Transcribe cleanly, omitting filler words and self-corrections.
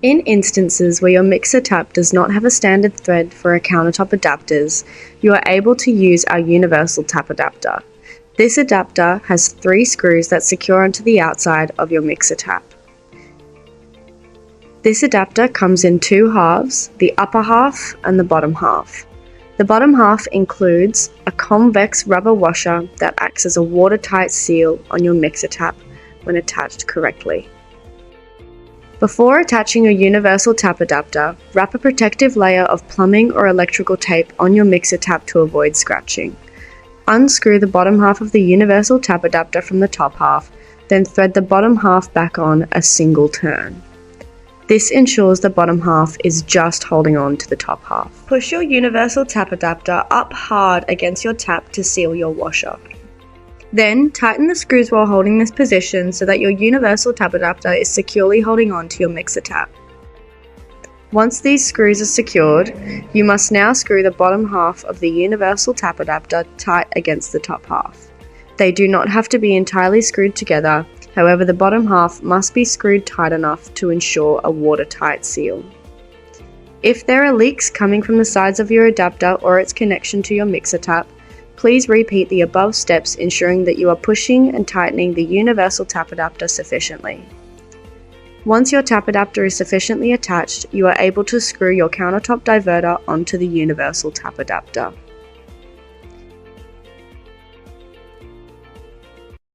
In instances where your mixer tap does not have a standard thread for our countertop adapters, you are able to use our universal tap adapter. This adapter has 3 screws that secure onto the outside of your mixer tap. This adapter comes in 2 halves, the upper half and the bottom half. The bottom half includes a convex rubber washer that acts as a watertight seal on your mixer tap when attached correctly. Before attaching your universal tap adapter, wrap a protective layer of plumbing or electrical tape on your mixer tap to avoid scratching. Unscrew the bottom half of the universal tap adapter from the top half, then thread the bottom half back on a single turn. This ensures the bottom half is just holding on to the top half. Push your universal tap adapter up hard against your tap to seal your washer. Then tighten the screws while holding this position so that your universal tap adapter is securely holding on to your mixer tap. Once these screws are secured, you must now screw the bottom half of the universal tap adapter tight against the top half. They do not have to be entirely screwed together. However, the bottom half must be screwed tight enough to ensure a watertight seal. If there are leaks coming from the sides of your adapter or its connection to your mixer tap, please repeat the above steps, ensuring that you are pushing and tightening the universal tap adapter sufficiently. Once your tap adapter is sufficiently attached, you are able to screw your countertop diverter onto the universal tap adapter.